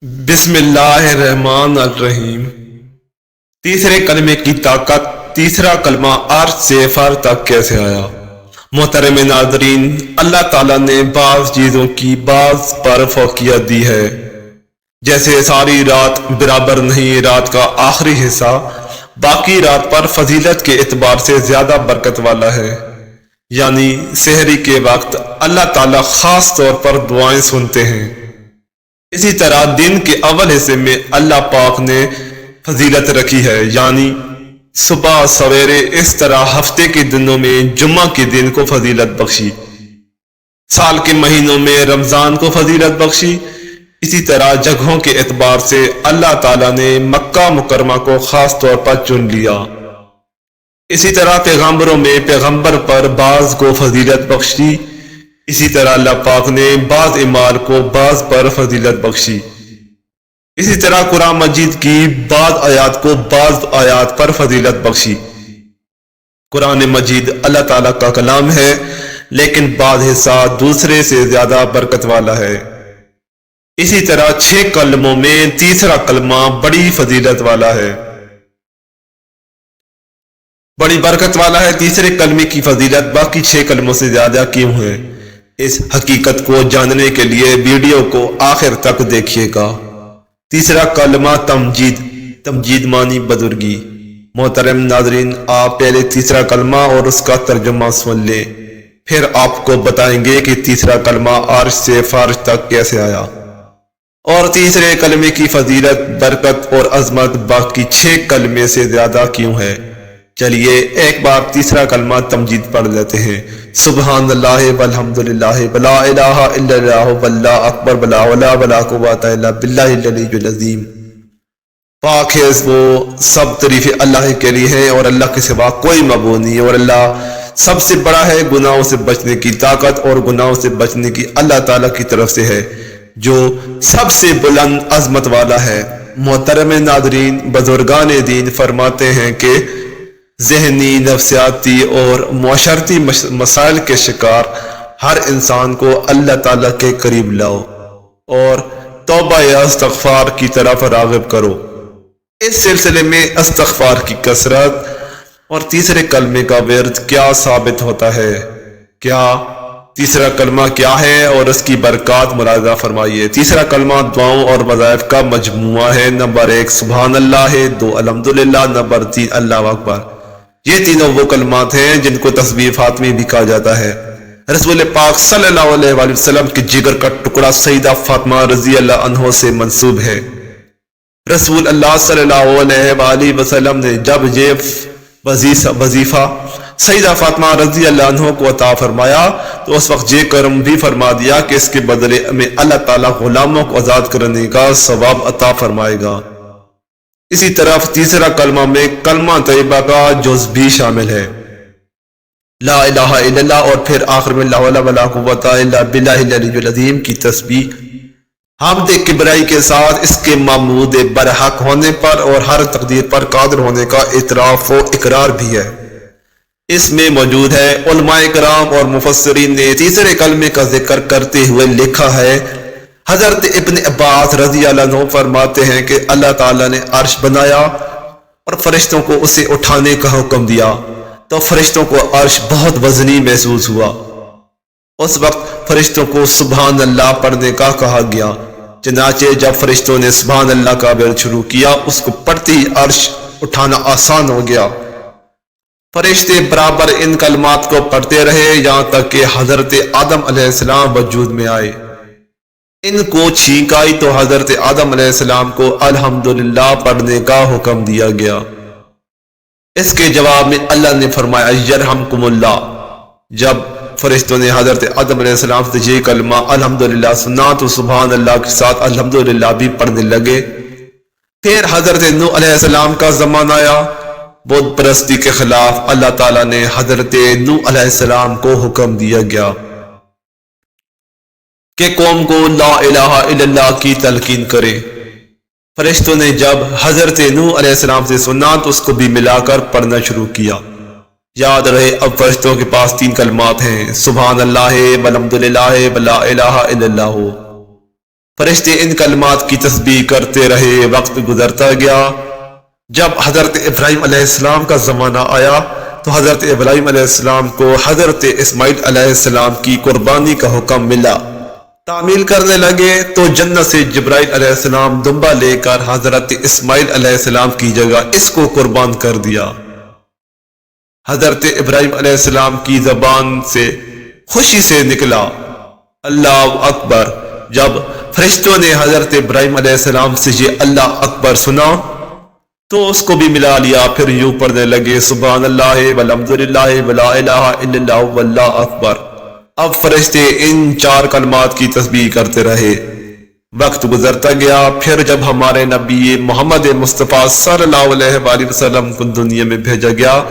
बिस्मिल्लाहिर्रहमानिर्रहीम। तीसरे कलमे की ताकत। तीसरा कलमा अर्श से फर तक कैसे आया? मोहतरम नाज़रीन, अल्लाह ताला ने बाज़ चीज़ों की बाज़ पर फौकियत दी है। जैसे सारी रात बराबर नहीं, रात का आखिरी हिस्सा बाकी रात पर फजीलत के एतबार से ज्यादा बरकत वाला है। यानी सहरी के वक्त अल्लाह ताला खास तौर पर दुआएं सुनते हैं। इसी तरह दिन के अव्वल हिस्से में अल्लाह पाक ने फजीलत रखी है, यानी सुबह सवेरे। इस तरह हफ्ते के दिनों में जुम्मा के दिन को फजीलत बख्शी, साल के महीनों में रमजान को फजीलत बख्शी। इसी तरह जगहों के एतबार से अल्लाह ताला ने मक्का मुकरमा को खास तौर पर चुन लिया। इसी तरह पैगंबरों में पैगंबर पर बाज को फजीलत बख्शी। इसी तरह अल्लाह पाक ने बाज इमाल को बाज पर फजीलत बख्शी। इसी तरह कुरान मजीद की बाज आयात को बाज आयात पर फजीलत बख्शी। कुरान मजीद अल्लाह ताला का कलाम है, लेकिन बाज हिस्सा दूसरे से ज्यादा बरकत वाला है। इसी तरह 6 कलमों में तीसरा कलमा बड़ी फजीलत वाला है, बड़ी बरकत वाला है। तीसरे कलमे की फजीलत बाकी 6 कलमों से ज्यादा क्यों है? इस हकीकत को जानने के लिए वीडियो को आखिर तक देखिएगा। तीसरा कलमा तमजीद। तमजीद मानी बुजुर्गी। मोहतरम नाज़रीन, आप पहले तीसरा कलमा और उसका तर्जुमा सुन लें, फिर आपको बताएंगे कि तीसरा कलमा अर्श से फर्श तक कैसे आया और तीसरे कलमे की फजीलत, बरकत और अजमत बाकी 6 कलमे से ज्यादा क्यों है। चलिए एक बार तीसरा कलमा तमजीद पढ़ लेते हैं। सुबहानल्लाह वल्हम्दुलिल्लाह वला इलाहा इल्लल्लाह वल्लाहु अकबर वला हौला वला कुव्वता इल्ला बिल्लाहिल अलीयुल अज़ीम। पाक है वो सब तारीफ अल्लाह के लिए है और अल्लाह के सिवा कोई मबूद नहीं, और अल्लाह सबसे बड़ा है। गुनाहों से बचने की ताकत और गुनाहों से बचने की अल्लाह ताला की तरफ से है, जो सबसे बुलंद अजमत वाला है। मोहतरम नाज़रीन, बुजुर्गान दीन फरमाते हैं कि ज़हनी, नफ्सियाती और मुआशरती मसाइल के शिकार हर इंसान को अल्लाह ताला के करीब लाओ और तौबा या इस्तग़फ़ार की तरफ राग़िब करो। इस सिलसिले में इस्तग़फ़ार की कसरत और तीसरे कलमे का विर्द क्या साबित होता है? क्या तीसरा कलमा क्या है और उसकी बरकत मुलाज़ा फरमाइए। तीसरा कलमा दुआओं और वज़ाइफ का मजमुआ है। नंबर 1 सुभान अल्लाह है, 2 अल्हम्दुलिल्लाह, नंबर 3 अल्लाह अकबर। ये तीनों वो कलमात हैं जिनको तस्बीह फातिमी भी कहा जाता है। रसूल पाक सल्लल्लाहु अलैहि वसल्लम के जिगर का टुकड़ा सईदा फातिमा रज़ी अल्लाह अन्हा से मंसूब है। रसूल अल्लाह सल्लल्लाहु अलैहि वसल्लम ने जब ये वजीफा सईदा फातिमा रज़ी अल्लाह अन्हा को अता फरमाया तो उस वक्त ये कर्म भी फरमा दिया कि इसके बदले में अल्लाह ताला गुलामों को आजाद करने का सवाब अता फरमाएगा। इसी तरह तीसरा कलमा में कलमा तैयबा का जुज़ भी शामिल है, ला इलाहा इल्लल्लाह, और फिर आखिर में ला हौला वला कुव्वता इल्ला बिल्लाहिल अलीयुल अज़ीम की तस्बीह हमद किबराई के साथ इसके मामूद बरहक होने पर और हर तकदीर पर कादिर होने का इतराफ व इकरार भी है। इसमें मौजूद है। उलमाए किराम और मुफस्सिरीन ने तीसरे कलमे का जिक्र करते हुए लिखा है, हजरत इब्न अब्बास रज़ी अल्लाह अन्हु फरमाते हैं कि अल्लाह ताला ने अर्श बनाया और फरिश्तों को उसे उठाने का हुक्म दिया तो फरिश्तों को अर्श बहुत वजनी महसूस हुआ। उस वक्त फरिश्तों को सुभान अल्लाह पढ़ने का कहा गया। चनाचे जब फरिश्तों ने सुभान अल्लाह का विर्द शुरू किया, उसको पढ़ते ही अर्श उठाना आसान हो गया। फरिश्ते बराबर इन कलमात को पढ़ते रहे यहाँ तक कि हजरत आदम अलैहिस्सलाम वजूद में आए। इनको छींक आई तो हजरत आदम अलैहिस्सलाम को अल्हम्दुलिल्लाह पढ़ने का हुक्म दिया गया। इसके जवाब में अल्लाह ने फरमाया यरहमकुमुल्लाह। जब फरिश्तों ने हजरत आदम अलैहिस्सलाम से ये कलमा अल्हम्दुलिल्लाह सुना तो सुभान अल्लाह के साथ अल्हम्दुलिल्लाह भी पढ़ने लगे। फिर हजरत नूह अलैहिस्सलाम का ज़माना आया। बुत परस्ती के खिलाफ अल्लाह ताला ने हजरत नूह अलैहिस्सलाम को हुक्म दिया गया कि कौम को ला इलाहा इल्लल्लाह की तलकीन करे। फरिश्तों ने जब हजरत नूह अलैहिस्सलाम से सुना तो उसको भी मिलाकर पढ़ना शुरू किया। याद रहे, अब फरिश्तों के पास 3 कलमात हैं, सुभान अल्लाह वल्हम्दुलिल्लाह वला इलाहा इल्लल्लाह। فرشتے ان کلمات کی تسبیح کرتے رہے، وقت گزرتا گیا۔ جب حضرت ابراہیم علیہ السلام کا زمانہ آیا تو حضرت ابراہیم علیہ السلام کو حضرت اسماعیل علیہ السلام کی قربانی کا حکم ملا۔ تعمیل کرنے لگے تو جنت سے جبرائیل علیہ السلام دمبا لے کر حضرت اسماعیل علیہ السلام کی جگہ اس کو قربان کر دیا۔ حضرت ابراہیم علیہ السلام کی زبان سے خوشی سے نکلا اللہ اکبر۔ جب فرشتوں نے حضرت ابراہیم علیہ السلام سے یہ اللہ اکبر سنا تو اس کو بھی ملا لیا، پھر یوں پڑھنے لگے سبحان اللہ والحمدللہ ولا الہ الا اللہ واللہ اکبر۔ اب فرشتے ان 4 کلمات کی تسبیح کرتے رہے، وقت گزرتا گیا۔ پھر جب ہمارے نبی محمد مصطفیٰ صلی اللہ علیہ وآلہ وسلم کو دنیا میں بھیجا گیا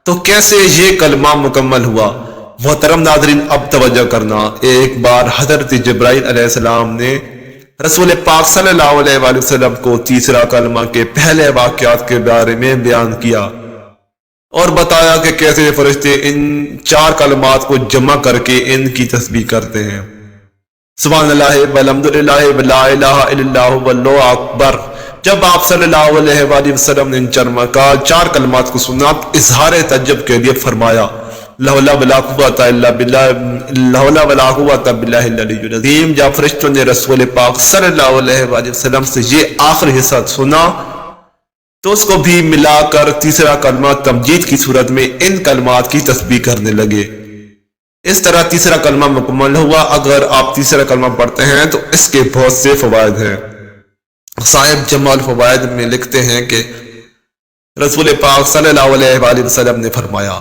تو کیسے یہ کلمہ مکمل ہوا؟ محترم ناظرین، اب توجہ کرنا۔ ایک بار حضرت جبرائیل علیہ السلام نے رسول پاک صلی اللہ علیہ وآلہ وسلم کو تیسرا کلمہ کے پہلے واقعات کے بارے میں بیان کیا اور بتایا کہ کیسے فرشتے ان 4 کلمات کو جمع کر کے ان کی تسبیح کرتے ہیں، سبحان اللہ والحمدللہ ولا الہ الا اللہ واللہ اکبر۔ جب آپ صلی اللہ علیہ وآلہ وسلم نے ان 4 کلمات کو سنا تو اظہار تعجب کے لیے فرمایا لا حول ولا قوت الا باللہ العلی العظیم۔ جب فرشتوں نے رسول پاک صلی اللہ علیہ وآلہ وسلم سے یہ آخری حصہ سنا تو اس کو بھی ملا کر تیسرا کلمہ تمجید کی صورت میں ان کلمات کی تسبیح کرنے لگے۔ اس طرح تیسرا کلمہ مکمل ہوا۔ اگر آپ تیسرا کلمہ پڑھتے ہیں تو اس کے بہت سے فوائد ہیں۔ صاحب جمال فوائد میں لکھتے ہیں کہ رسول پاک صلی اللہ علیہ وآلہ وسلم نے فرمایا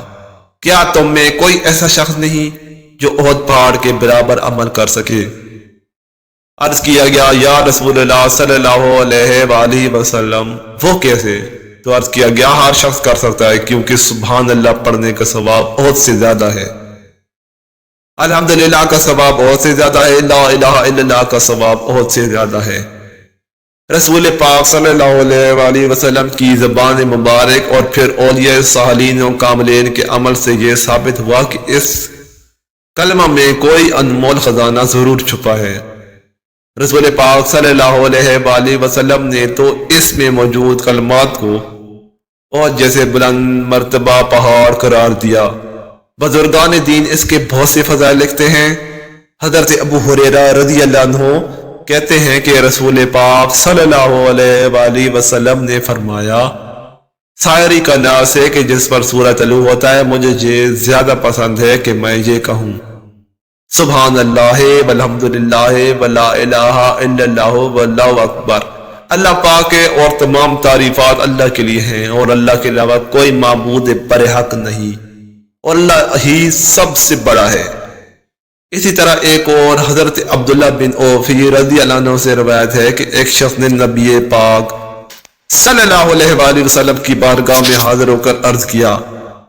کیا تم میں کوئی ایسا شخص نہیں جو احد پہاڑ کے برابر عمل کر سکے؟ عرض کیا گیا یا رسول اللہ صلی اللہ علیہ وآلہ وسلم وہ کیسے؟ تو عرض کیا گیا ہر شخص کر سکتا ہے، کیونکہ سبحان اللہ پڑھنے کا ثواب احد سے زیادہ ہے، الحمدللہ کا ثواب احد سے زیادہ ہے، لا الہ الا اللہ کا ثواب احد سے زیادہ ہے۔ رسول پاک صلی اللہ علیہ وآلہ وسلم کی زبان مبارک اور پھر اولیاء صالحین و کاملین کے عمل سے یہ ثابت ہوا کہ اس کلمہ میں کوئی انمول خزانہ ضرور چھپا ہے۔ رسول پاک صلی اللہ علیہ وآلہ وسلم نے تو اس میں موجود کلمات کو اور جیسے بلند مرتبہ پہاڑ قرار دیا۔ بزرگان دین اس کے بہت سے فضائل لکھتے ہیں۔ حضرت ابو ہریرہ رضی اللہ عنہ کہتے ہیں کہ رسول پاک صلی اللہ علیہ وآلہ وسلم نے فرمایا شاعری کا ناز ہے کہ جس پر سورہ طلوع ہوتا ہے مجھے یہ زیادہ پسند ہے کہ میں یہ کہوں سبحان اللہ والحمدللہ ولا الہ الا اللہ واللہ اکبر۔ اللہ پاک ہے اور تمام تعریفات اللہ کے لیے ہیں اور اللہ کے علاوہ کوئی معبود برحق نہیں اور اللہ ہی سب سے بڑا ہے۔ اسی طرح ایک اور حضرت عبداللہ بن اوفی رضی اللہ عنہ سے روایت ہے کہ ایک شخص نے نبی پاک صلی اللہ علیہ وآلہ وسلم کی بارگاہ میں حاضر ہو کر عرض کیا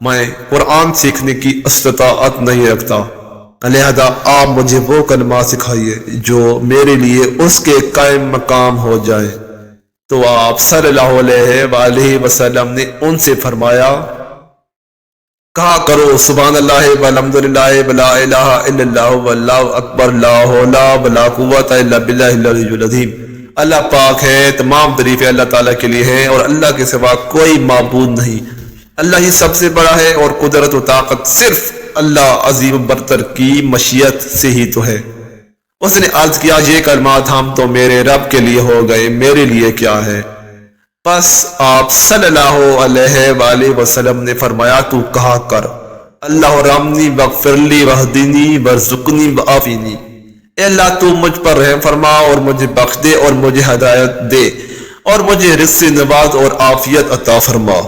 میں قرآن سیکھنے کی استطاعت نہیں رکھتا، لہذا آپ مجھے وہ کلمات سکھائیے جو میرے لیے اس کے قائم مقام ہو جائے۔ تو آپ صلی اللہ علیہ وآلہ وسلم نے ان سے فرمایا کہا کرو سبحان اللہ والحمدللہ ولا الہ الا اللہ واللہ اکبر، لا حول ولا قوت الا باللہ العلی العظیم۔ اللہ پاک ہے، تمام تعریفیں اللہ تعالیٰ کے لیے ہیں اور اللہ کے سوا کوئی معبود نہیں، اللہ ہی سب سے بڑا ہے اور قدرت و طاقت صرف اللہ عظیم برتر کی مشیت سے ہی تو ہے۔ اس نے عرض کیا یہ کلمات ہم تو میرے رب کے لیے ہو گئے، میرے لیے کیا ہے؟ بس آپ صلی اللہ علیہ وآلہ وسلم نے فرمایا تو کہا کر اللہ رحمنی وغفرلی وہدنی ورزقنی وعافنی، اے اللہ تو مجھ پر رحم فرما اور مجھے بخش دے اور مجھے ہدایت دے اور مجھے رزق سے نواز اور عافیت عطا فرما۔